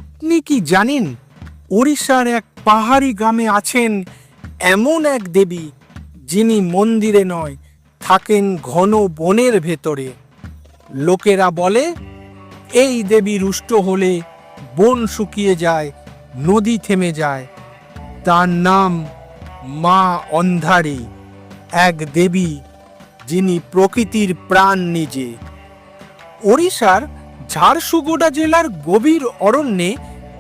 আপনি কি জানেন ওড়িশার এক পাহাড়ি গ্রামে আছেন এমন এক দেবী যিনি মন্দিরে নয়, থাকেন ঘন বনের ভেতরে। লোকেরা বলে এই দেবী রুষ্ট হলে বন শুকিয়ে যায়, নদী থেমে যায়। তার নাম মা অন্ধারী, এক দেবী যিনি প্রকৃতির প্রাণ নিজে। ওড়িশার ঝাড়সুগুড়া জেলার গভীর অরণ্যে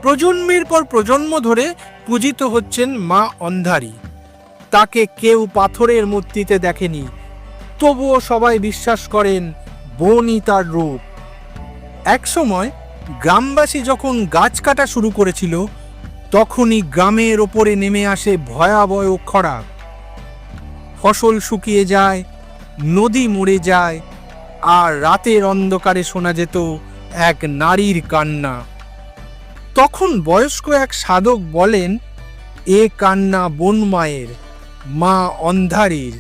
প্রজন্মের পর প্রজন্ম ধরে পূজিত হচ্ছেন মা অন্ধারী। তাকে কেউ পাথরের মূর্তিতে দেখেনি, তবুও সবাই বিশ্বাস করেন বনই তার রূপ। একসময় গ্রামবাসী যখন গাছ কাটা শুরু করেছিল, তখনই গ্রামের ওপরে নেমে আসে ভয়াবহ খরা। ফসল শুকিয়ে যায়, নদী মরে যায়, আর রাতের অন্ধকারে শোনা যেত এক নারীর কান্না। তখন বয়স্ক এক সাধক বলেন, এ কান্না বনমায়ের, মা অন্ধারীর,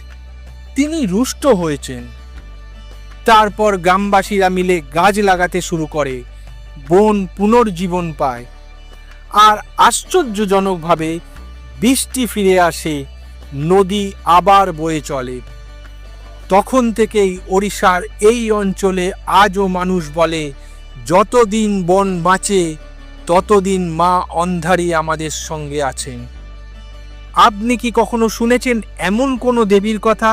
তিনি রুষ্ট হয়েছেন। তারপর গ্রামবাসীরা মিলে গাছ লাগাতে শুরু করে, বন পুনর্জীবন পায়, আর আশ্চর্যজনকভাবে বৃষ্টি ফিরে আসে, নদী আবার বয়ে চলে। তখন থেকেই ওড়িশার এই অঞ্চলে আজও মানুষ বলে, যতদিন বন বাঁচে ততদিন মা অন্ধারী আমাদের সঙ্গে আছেন। আপনি কি কখনো শুনেছেন এমন কোনো দেবীর কথা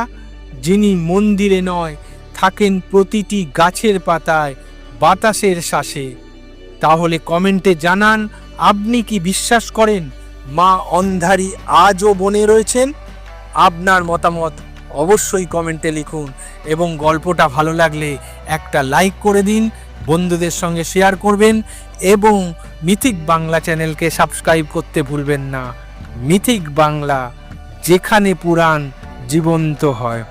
যিনি মন্দিরে নয়, থাকেন প্রতিটি গাছের পাতায়, বাতাসের শ্বাসে? তাহলে কমেন্টে জানান, আপনি কি বিশ্বাস করেন মা অন্ধারী আজও বনে রয়েছেন? আপনার মতামত অবশ্যই কমেন্টে লিখুন, এবং গল্পটা ভালো লাগলে একটা লাইক করে দিন, বন্ধুদের সঙ্গে শেয়ার করবেন, এবং মিথিক বাংলা চ্যানেলকে সাবস্ক্রাইব করতে ভুলবেন না। মিথিক বাংলা, যেখানে পুরাণ জীবন্ত হয়।